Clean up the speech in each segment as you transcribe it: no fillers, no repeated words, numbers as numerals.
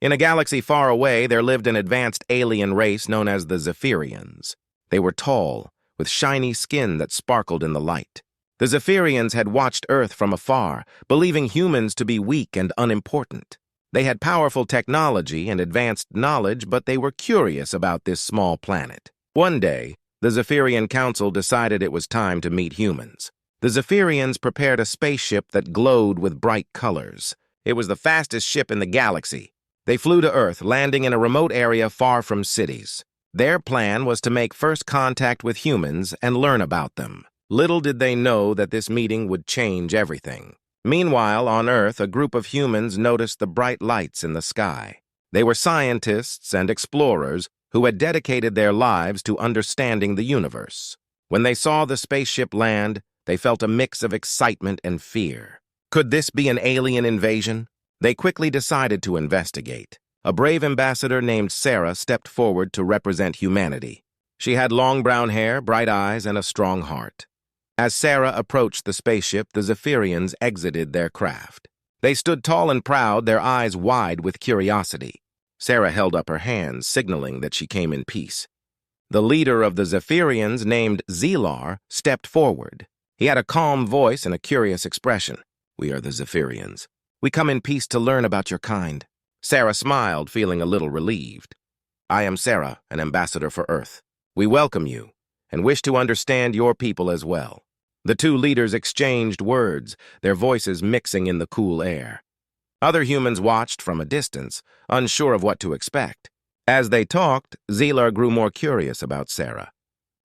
In a galaxy far away, there lived an advanced alien race known as the Zephyrians. They were tall, with shiny skin that sparkled in the light. The Zephyrians had watched Earth from afar, believing humans to be weak and unimportant. They had powerful technology and advanced knowledge, but they were curious about this small planet. One day, the Zephyrian Council decided it was time to meet humans. The Zephyrians prepared a spaceship that glowed with bright colors. It was the fastest ship in the galaxy. They flew to Earth, landing in a remote area far from cities. Their plan was to make first contact with humans and learn about them. Little did they know that this meeting would change everything. Meanwhile, on Earth, a group of humans noticed the bright lights in the sky. They were scientists and explorers who had dedicated their lives to understanding the universe. When they saw the spaceship land, they felt a mix of excitement and fear. Could this be an alien invasion? They quickly decided to investigate. A brave ambassador named Sarah stepped forward to represent humanity. She had long brown hair, bright eyes, and a strong heart. As Sarah approached the spaceship, the Zephyrians exited their craft. They stood tall and proud, their eyes wide with curiosity. Sarah held up her hands, signaling that she came in peace. The leader of the Zephyrians, named Zelar, stepped forward. He had a calm voice and a curious expression. "We are the Zephyrians. We come in peace to learn about your kind." Sarah smiled, feeling a little relieved. "I am Sarah, an ambassador for Earth. We welcome you and wish to understand your people as well." The two leaders exchanged words, their voices mixing in the cool air. Other humans watched from a distance, unsure of what to expect. As they talked, Zelar grew more curious about Sarah.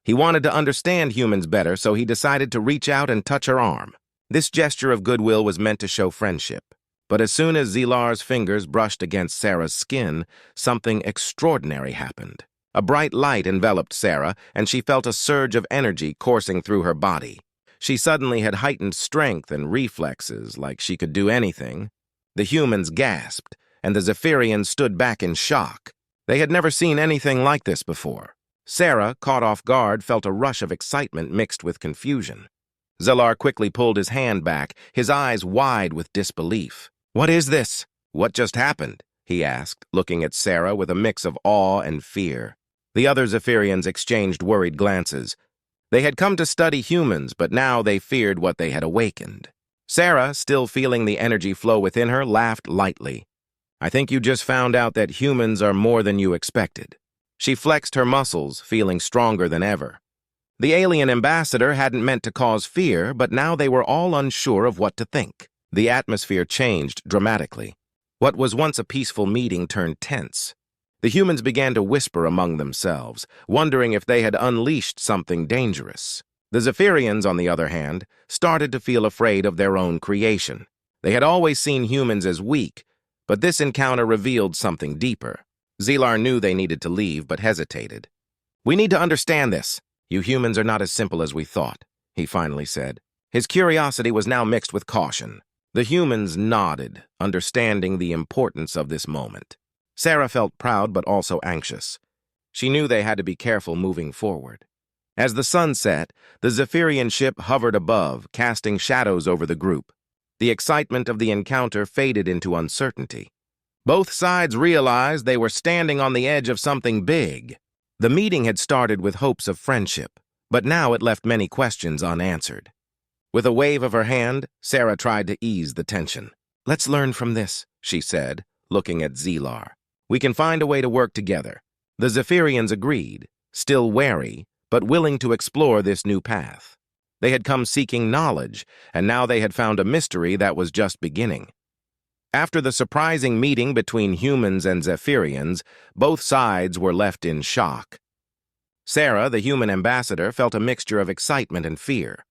He wanted to understand humans better, so he decided to reach out and touch her arm. This gesture of goodwill was meant to show friendship. But as soon as Zelar's fingers brushed against Sarah's skin, something extraordinary happened. A bright light enveloped Sarah, and she felt a surge of energy coursing through her body. She suddenly had heightened strength and reflexes, like she could do anything. The humans gasped, and the Zephyrians stood back in shock. They had never seen anything like this before. Sarah, caught off guard, felt a rush of excitement mixed with confusion. Zelar quickly pulled his hand back, his eyes wide with disbelief. "What is this? What just happened?" he asked, looking at Sarah with a mix of awe and fear. The other Zephyrians exchanged worried glances. They had come to study humans, but now they feared what they had awakened. Sarah, still feeling the energy flow within her, laughed lightly. "I think you just found out that humans are more than you expected." She flexed her muscles, feeling stronger than ever. The alien ambassador hadn't meant to cause fear, but now they were all unsure of what to think. The atmosphere changed dramatically. What was once a peaceful meeting turned tense. The humans began to whisper among themselves, wondering if they had unleashed something dangerous. The Zephyrians, on the other hand, started to feel afraid of their own creation. They had always seen humans as weak, but this encounter revealed something deeper. Zelar knew they needed to leave, but hesitated. "We need to understand this. You humans are not as simple as we thought," he finally said. His curiosity was now mixed with caution. The humans nodded, understanding the importance of this moment. Sarah felt proud but also anxious. She knew they had to be careful moving forward. As the sun set, the Zephyrian ship hovered above, casting shadows over the group. The excitement of the encounter faded into uncertainty. Both sides realized they were standing on the edge of something big. The meeting had started with hopes of friendship, but now it left many questions unanswered. With a wave of her hand, Sarah tried to ease the tension. "Let's learn from this," she said, looking at Zelar. "We can find a way to work together." The Zephyrians agreed, still wary, but willing to explore this new path. They had come seeking knowledge, and now they had found a mystery that was just beginning. After the surprising meeting between humans and Zephyrians, both sides were left in shock. Sarah, the human ambassador, felt a mixture of excitement and fear.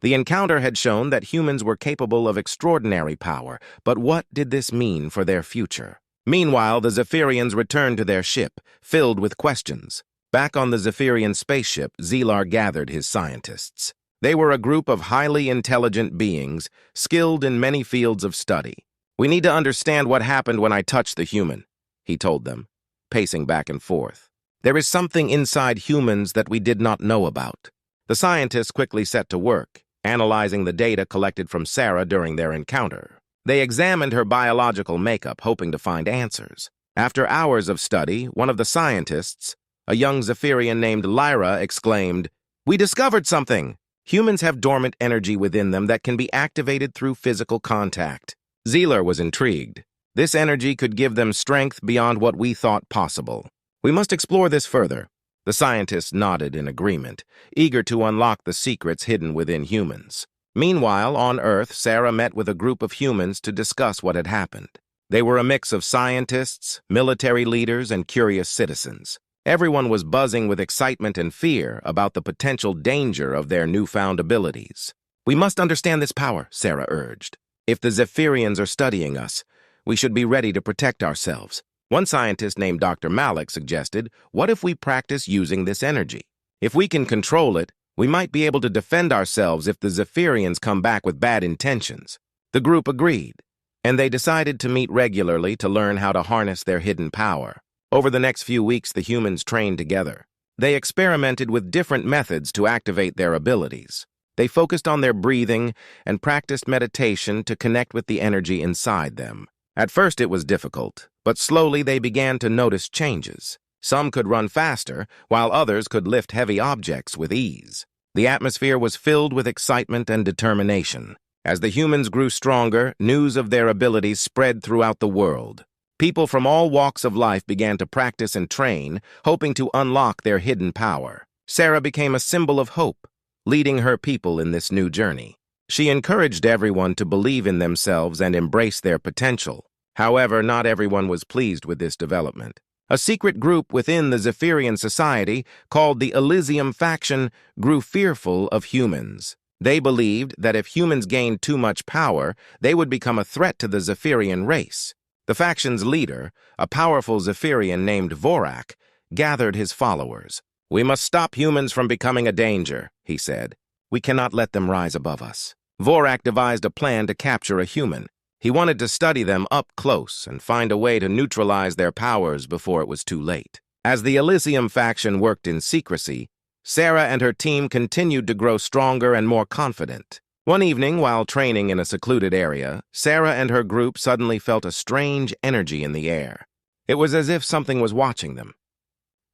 The encounter had shown that humans were capable of extraordinary power, but what did this mean for their future? Meanwhile, the Zephyrians returned to their ship, filled with questions. Back on the Zephyrian spaceship, Zelar gathered his scientists. They were a group of highly intelligent beings, skilled in many fields of study. "We need to understand what happened when I touched the human," he told them, pacing back and forth. "There is something inside humans that we did not know about." The scientists quickly set to work, analyzing the data collected from Sarah during their encounter. They examined her biological makeup, hoping to find answers. After hours of study, one of the scientists, a young Zephyrian named Lyra, exclaimed, "We discovered something! Humans have dormant energy within them that can be activated through physical contact." Zeeler was intrigued. This energy could give them strength beyond what we thought possible. "We must explore this further." The scientists nodded in agreement, eager to unlock the secrets hidden within humans. Meanwhile, on Earth, Sarah met with a group of humans to discuss what had happened. They were a mix of scientists, military leaders, and curious citizens. Everyone was buzzing with excitement and fear about the potential danger of their newfound abilities. "We must understand this power," Sarah urged. "If the Zephyrians are studying us, we should be ready to protect ourselves." One scientist named Dr. Malik suggested, "What if we practice using this energy? If we can control it, we might be able to defend ourselves if the Zephyrians come back with bad intentions." The group agreed, and they decided to meet regularly to learn how to harness their hidden power. Over the next few weeks, the humans trained together. They experimented with different methods to activate their abilities. They focused on their breathing and practiced meditation to connect with the energy inside them. At first it was difficult, but slowly they began to notice changes. Some could run faster, while others could lift heavy objects with ease. The atmosphere was filled with excitement and determination. As the humans grew stronger, news of their abilities spread throughout the world. People from all walks of life began to practice and train, hoping to unlock their hidden power. Sarah became a symbol of hope, leading her people in this new journey. She encouraged everyone to believe in themselves and embrace their potential. However, not everyone was pleased with this development. A secret group within the Zephyrian society, called the Elysium faction, grew fearful of humans. They believed that if humans gained too much power, they would become a threat to the Zephyrian race. The faction's leader, a powerful Zephyrian named Vorak, gathered his followers. "We must stop humans from becoming a danger," he said. "We cannot let them rise above us." Vorak devised a plan to capture a human. He wanted to study them up close and find a way to neutralize their powers before it was too late. As the Elysium faction worked in secrecy, Sarah and her team continued to grow stronger and more confident. One evening, while training in a secluded area, Sarah and her group suddenly felt a strange energy in the air. It was as if something was watching them.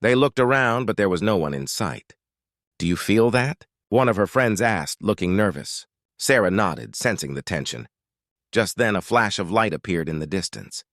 They looked around, but there was no one in sight. "Do you feel that?" one of her friends asked, looking nervous. Sarah nodded, sensing the tension. Just then, a flash of light appeared in the distance.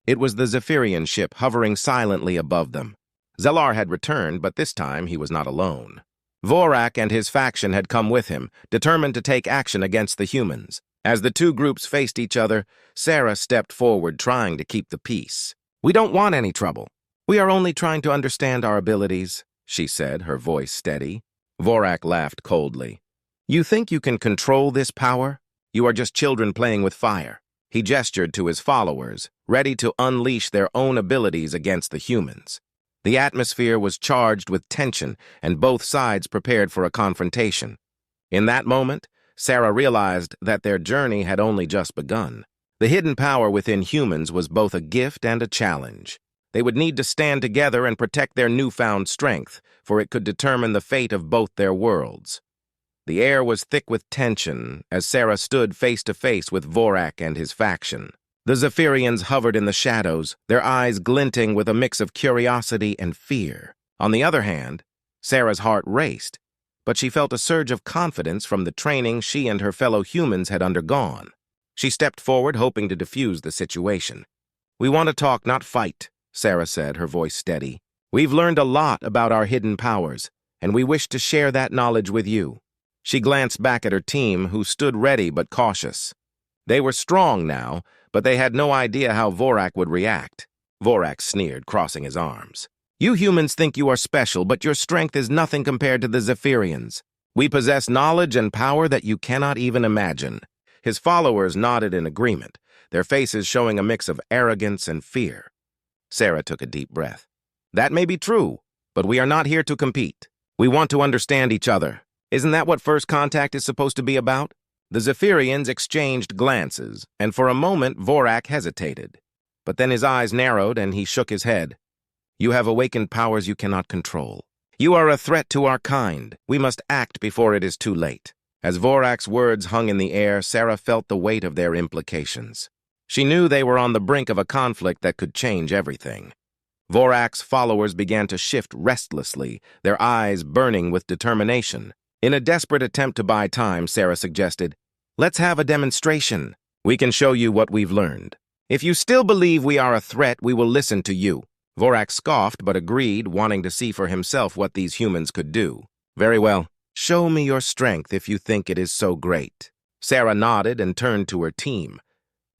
It was the Zephyrian ship hovering silently above them. Zelar had returned, but this time he was not alone. Vorak and his faction had come with him, determined to take action against the humans. As the two groups faced each other, Sarah stepped forward, trying to keep the peace. "We don't want any trouble. We are only trying to understand our abilities," she said, her voice steady. Vorak laughed coldly. "You think you can control this power? You are just children playing with fire." He gestured to his followers, ready to unleash their own abilities against the humans. The atmosphere was charged with tension, and both sides prepared for a confrontation. In that moment, Sarah realized that their journey had only just begun. The hidden power within humans was both a gift and a challenge. They would need to stand together and protect their newfound strength, for it could determine the fate of both their worlds. The air was thick with tension as Sarah stood face to face with Vorak and his faction. The Zephyrians hovered in the shadows, their eyes glinting with a mix of curiosity and fear. On the other hand, Sarah's heart raced, but she felt a surge of confidence from the training she and her fellow humans had undergone. She stepped forward, hoping to defuse the situation. "We want to talk, not fight," Sarah said, her voice steady. "We've learned a lot about our hidden powers, and we wish to share that knowledge with you." She glanced back at her team, who stood ready but cautious. They were strong now, but they had no idea how Vorak would react. Vorak sneered, crossing his arms. "You humans think you are special, but your strength is nothing compared to the Zephyrians. We possess knowledge and power that you cannot even imagine." His followers nodded in agreement, their faces showing a mix of arrogance and fear. Sarah took a deep breath. "That may be true, but we are not here to compete. We want to understand each other. Isn't that what first contact is supposed to be about?" The Zephyrians exchanged glances, and for a moment Vorak hesitated. But then his eyes narrowed and he shook his head. "You have awakened powers you cannot control. You are a threat to our kind. We must act before it is too late." As Vorak's words hung in the air, Sarah felt the weight of their implications. She knew they were on the brink of a conflict that could change everything. Vorak's followers began to shift restlessly, their eyes burning with determination. In a desperate attempt to buy time, Sarah suggested, "Let's have a demonstration. We can show you what we've learned. If you still believe we are a threat, we will listen to you." Vorak scoffed but agreed, wanting to see for himself what these humans could do. "Very well. Show me your strength if you think it is so great." Sarah nodded and turned to her team.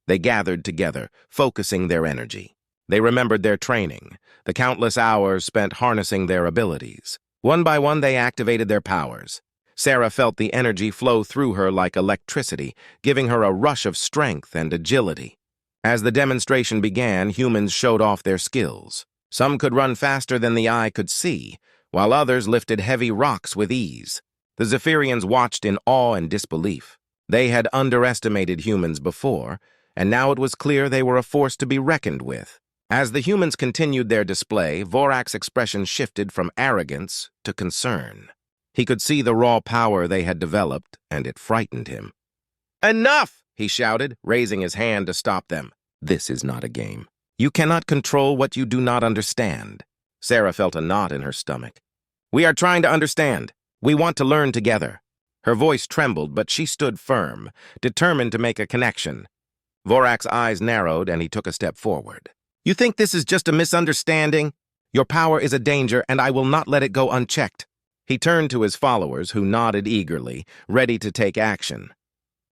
They gathered together, focusing their energy. They remembered their training, the countless hours spent harnessing their abilities. One by one, they activated their powers. Sarah felt the energy flow through her like electricity, giving her a rush of strength and agility. As the demonstration began, humans showed off their skills. Some could run faster than the eye could see, while others lifted heavy rocks with ease. The Zephyrians watched in awe and disbelief. They had underestimated humans before, and now it was clear they were a force to be reckoned with. As the humans continued their display, Vorak's expression shifted from arrogance to concern. He could see the raw power they had developed, and it frightened him. "Enough!" he shouted, raising his hand to stop them. "This is not a game. You cannot control what you do not understand." Sarah felt a knot in her stomach. "We are trying to understand. We want to learn together." Her voice trembled, but she stood firm, determined to make a connection. Vorak's eyes narrowed, and he took a step forward. "You think this is just a misunderstanding? Your power is a danger, and I will not let it go unchecked." He turned to his followers, who nodded eagerly, ready to take action.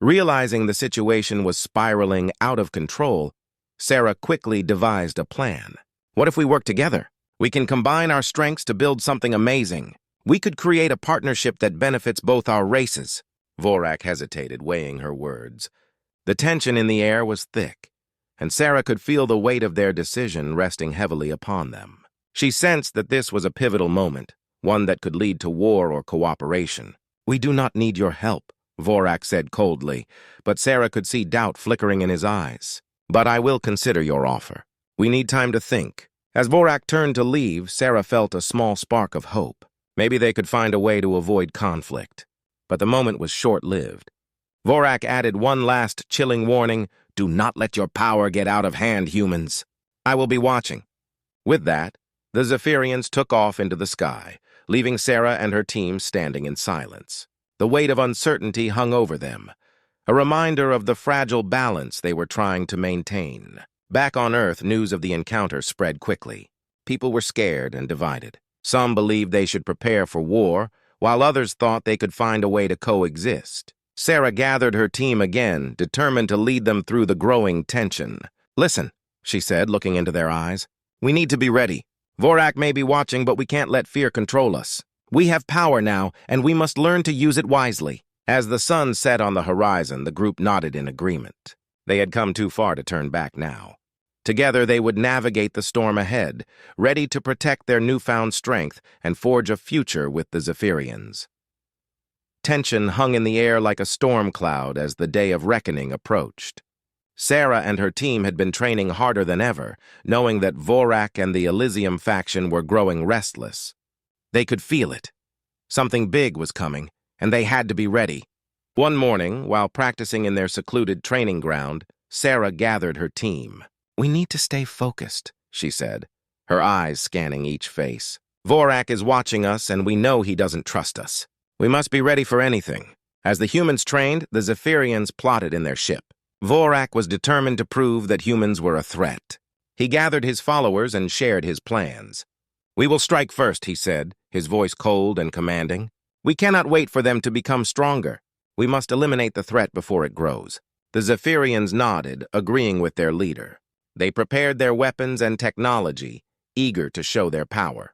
Realizing the situation was spiraling out of control, Sarah quickly devised a plan. "What if we work together? We can combine our strengths to build something amazing. We could create a partnership that benefits both our races." Vorak hesitated, weighing her words. The tension in the air was thick, and Sarah could feel the weight of their decision resting heavily upon them. She sensed that this was a pivotal moment, one that could lead to war or cooperation. "We do not need your help," Vorak said coldly, but Sarah could see doubt flickering in his eyes. "But I will consider your offer. We need time to think." As Vorak turned to leave, Sarah felt a small spark of hope. Maybe they could find a way to avoid conflict. But the moment was short-lived. Vorak added one last chilling warning: "Do not let your power get out of hand, humans. I will be watching." With that, the Zephyrians took off into the sky, leaving Sarah and her team standing in silence. The weight of uncertainty hung over them, a reminder of the fragile balance they were trying to maintain. Back on Earth, news of the encounter spread quickly. People were scared and divided. Some believed they should prepare for war, while others thought they could find a way to coexist. Sarah gathered her team again, determined to lead them through the growing tension. "Listen," she said, looking into their eyes. "We need to be ready. Vorak may be watching, but we can't let fear control us. We have power now, and we must learn to use it wisely." As the sun set on the horizon, the group nodded in agreement. They had come too far to turn back now. Together, they would navigate the storm ahead, ready to protect their newfound strength and forge a future with the Zephyrians. Tension hung in the air like a storm cloud as the day of reckoning approached. Sarah and her team had been training harder than ever, knowing that Vorak and the Elysium faction were growing restless. They could feel it. Something big was coming, and they had to be ready. One morning, while practicing in their secluded training ground, Sarah gathered her team. "We need to stay focused," she said, her eyes scanning each face. "Vorak is watching us, and we know he doesn't trust us. We must be ready for anything." As the humans trained, the Zephyrians plotted in their ship. Vorak was determined to prove that humans were a threat. He gathered his followers and shared his plans. "We will strike first," he said, his voice cold and commanding. "We cannot wait for them to become stronger. We must eliminate the threat before it grows." The Zephyrians nodded, agreeing with their leader. They prepared their weapons and technology, eager to show their power.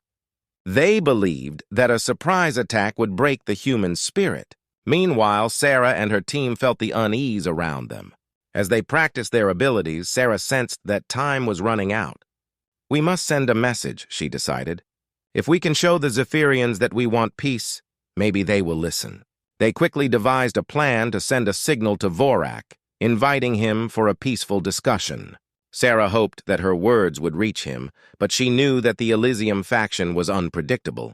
They believed that a surprise attack would break the human spirit. Meanwhile, Sarah and her team felt the unease around them. As they practiced their abilities, Sarah sensed that time was running out. "We must send a message," she decided. "If we can show the Zephyrians that we want peace, maybe they will listen." They quickly devised a plan to send a signal to Vorak, inviting him for a peaceful discussion. Sarah hoped that her words would reach him, but she knew that the Elysium faction was unpredictable.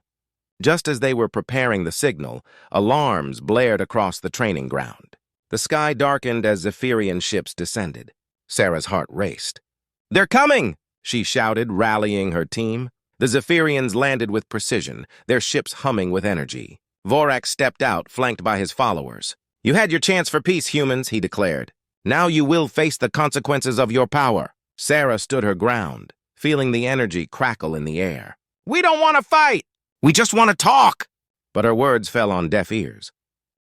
Just as they were preparing the signal, alarms blared across the training ground. The sky darkened as Zephyrian ships descended. Sarah's heart raced. "They're coming!" she shouted, rallying her team. The Zephyrians landed with precision, their ships humming with energy. Vorak stepped out, flanked by his followers. "You had your chance for peace, humans," he declared. "Now you will face the consequences of your power." Sarah stood her ground, feeling the energy crackle in the air. "We don't want to fight! We just want to talk!" But her words fell on deaf ears.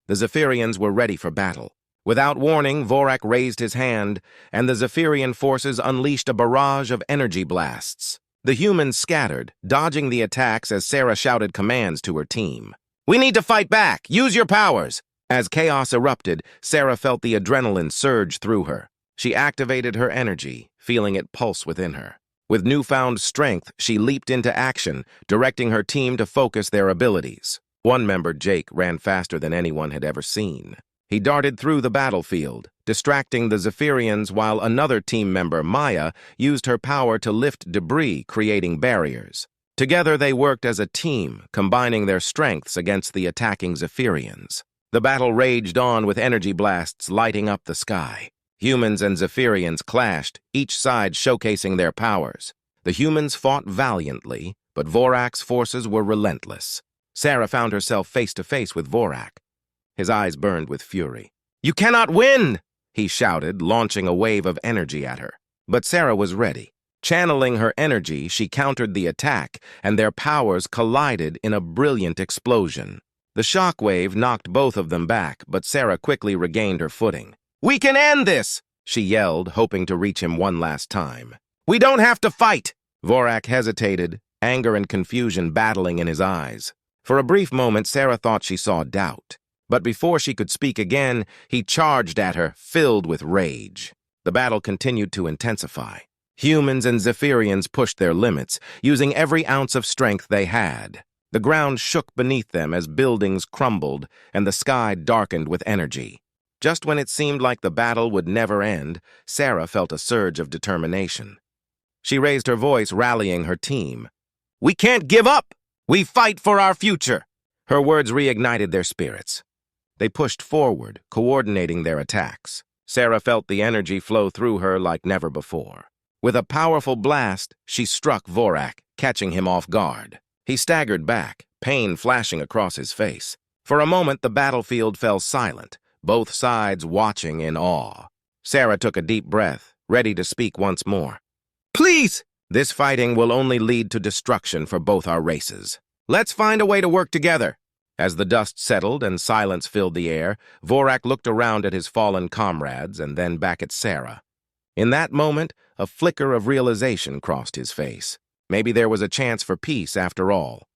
The Zephyrians were ready for battle. Without warning, Vorak raised his hand, and the Zephyrian forces unleashed a barrage of energy blasts. The humans scattered, dodging the attacks as Sarah shouted commands to her team. "We need to fight back! Use your powers!" As chaos erupted, Sarah felt the adrenaline surge through her. She activated her energy, feeling it pulse within her. With newfound strength, she leaped into action, directing her team to focus their abilities. One member, Jake, ran faster than anyone had ever seen. He darted through the battlefield, distracting the Zephyrians, while another team member, Maya, used her power to lift debris, creating barriers. Together they worked as a team, combining their strengths against the attacking Zephyrians. The battle raged on with energy blasts lighting up the sky. Humans and Zephyrians clashed, each side showcasing their powers. The humans fought valiantly, but Vorak's forces were relentless. Sarah found herself face to face with Vorak. His eyes burned with fury. "You cannot win!" he shouted, launching a wave of energy at her. But Sarah was ready. Channeling her energy, she countered the attack, and their powers collided in a brilliant explosion. The shockwave knocked both of them back, but Sarah quickly regained her footing. "We can end this!" she yelled, hoping to reach him one last time. "We don't have to fight!" Vorak hesitated, anger and confusion battling in his eyes. For a brief moment, Sarah thought she saw doubt. But before she could speak again, he charged at her, filled with rage. The battle continued to intensify. Humans and Zephyrians pushed their limits, using every ounce of strength they had. The ground shook beneath them as buildings crumbled, and the sky darkened with energy. Just when it seemed like the battle would never end, Sarah felt a surge of determination. She raised her voice, rallying her team. "We can't give up! We fight for our future!" Her words reignited their spirits. They pushed forward, coordinating their attacks. Sarah felt the energy flow through her like never before. With a powerful blast, she struck Vorak, catching him off guard. He staggered back, pain flashing across his face. For a moment, the battlefield fell silent, both sides watching in awe. Sarah took a deep breath, ready to speak once more. "Please! This fighting will only lead to destruction for both our races. Let's find a way to work together." As the dust settled and silence filled the air, Vorak looked around at his fallen comrades and then back at Sarah. In that moment, a flicker of realization crossed his face. Maybe there was a chance for peace after all.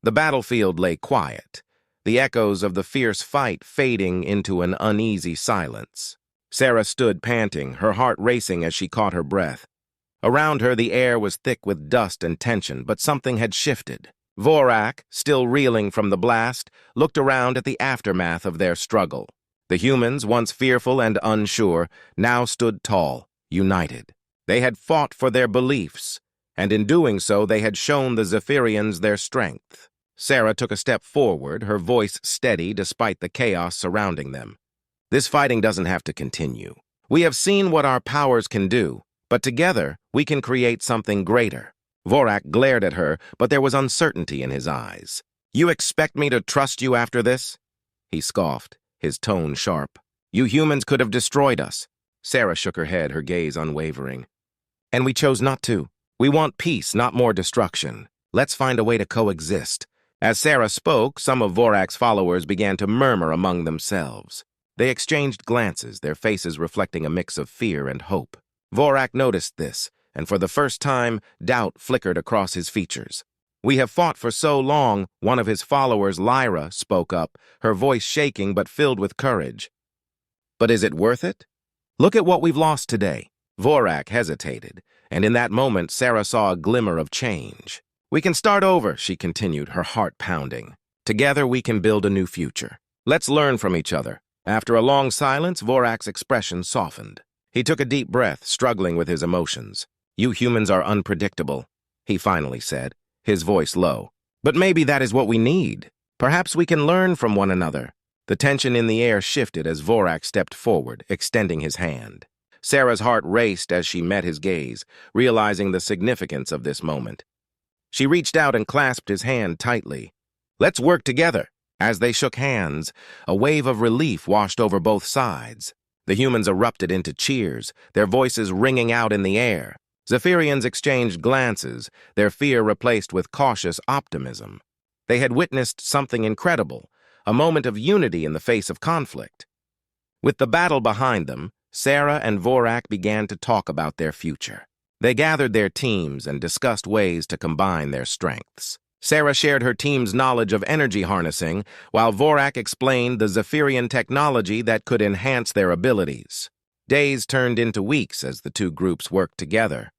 The battlefield lay quiet, the echoes of the fierce fight fading into an uneasy silence. Sarah stood panting, her heart racing as she caught her breath. Around her, the air was thick with dust and tension, but something had shifted. Vorak, still reeling from the blast, looked around at the aftermath of their struggle. The humans, once fearful and unsure, now stood tall, united. They had fought for their beliefs, and in doing so they had shown the Zephyrians their strength. Sarah took a step forward, her voice steady despite the chaos surrounding them. "This fighting doesn't have to continue. We have seen what our powers can do, but together we can create something greater." Vorak glared at her, but there was uncertainty in his eyes. "You expect me to trust you after this?" He scoffed, his tone sharp. "You humans could have destroyed us." Sarah shook her head, her gaze unwavering. "And we chose not to. We want peace, not more destruction. Let's find a way to coexist." As Sarah spoke, some of Vorak's followers began to murmur among themselves. They exchanged glances, their faces reflecting a mix of fear and hope. Vorak noticed this, and for the first time, doubt flickered across his features. "We have fought for so long," one of his followers, Lyra, spoke up, her voice shaking but filled with courage. "But is it worth it? Look at what we've lost today." Vorak hesitated, and in that moment, Sarah saw a glimmer of change. "We can start over," she continued, her heart pounding. "Together we can build a new future. Let's learn from each other." After a long silence, Vorak's expression softened. He took a deep breath, struggling with his emotions. "You humans are unpredictable," he finally said, his voice low. "But maybe that is what we need. Perhaps we can learn from one another." The tension in the air shifted as Vorak stepped forward, extending his hand. Sarah's heart raced as she met his gaze, realizing the significance of this moment. She reached out and clasped his hand tightly. "Let's work together." As they shook hands, a wave of relief washed over both sides. The humans erupted into cheers, their voices ringing out in the air. Zephyrians exchanged glances, their fear replaced with cautious optimism. They had witnessed something incredible, a moment of unity in the face of conflict. With the battle behind them, Sarah and Vorak began to talk about their future. They gathered their teams and discussed ways to combine their strengths. Sarah shared her team's knowledge of energy harnessing, while Vorak explained the Zephyrian technology that could enhance their abilities. Days turned into weeks as the two groups worked together.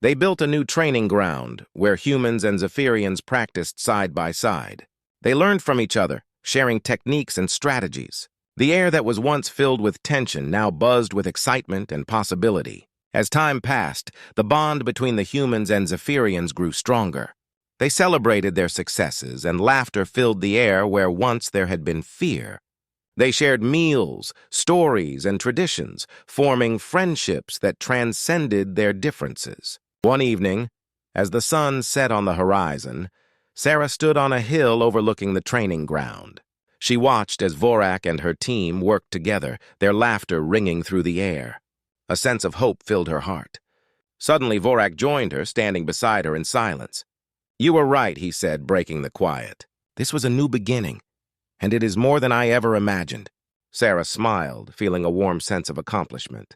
They built a new training ground where humans and Zephyrians practiced side by side. They learned from each other, sharing techniques and strategies. The air that was once filled with tension now buzzed with excitement and possibility. As time passed, the bond between the humans and Zephyrians grew stronger. They celebrated their successes, and laughter filled the air where once there had been fear. They shared meals, stories, and traditions, forming friendships that transcended their differences. One evening, as the sun set on the horizon, Sarah stood on a hill overlooking the training ground. She watched as Vorak and her team worked together, their laughter ringing through the air. A sense of hope filled her heart. Suddenly, Vorak joined her, standing beside her in silence. "You were right," he said, breaking the quiet. "This was a new beginning, and it is more than I ever imagined." Sarah smiled, feeling a warm sense of accomplishment.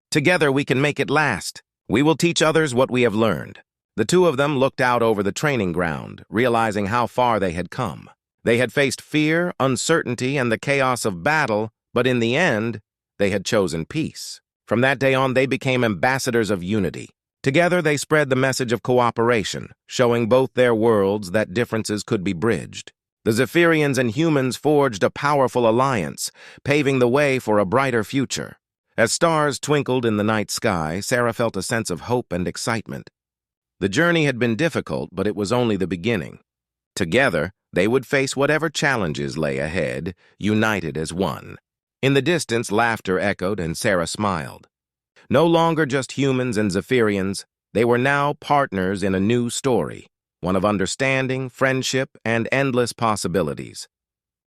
"Together we can make it last. We will teach others what we have learned." The two of them looked out over the training ground, realizing how far they had come. They had faced fear, uncertainty, and the chaos of battle, but in the end, they had chosen peace. From that day on, they became ambassadors of unity. Together, they spread the message of cooperation, showing both their worlds that differences could be bridged. The Zephyrians and humans forged a powerful alliance, paving the way for a brighter future. As stars twinkled in the night sky, Sarah felt a sense of hope and excitement. The journey had been difficult, but it was only the beginning. Together, they would face whatever challenges lay ahead, united as one. In the distance, laughter echoed, and Sarah smiled. No longer just humans and Zephyrians, they were now partners in a new story, one of understanding, friendship, and endless possibilities.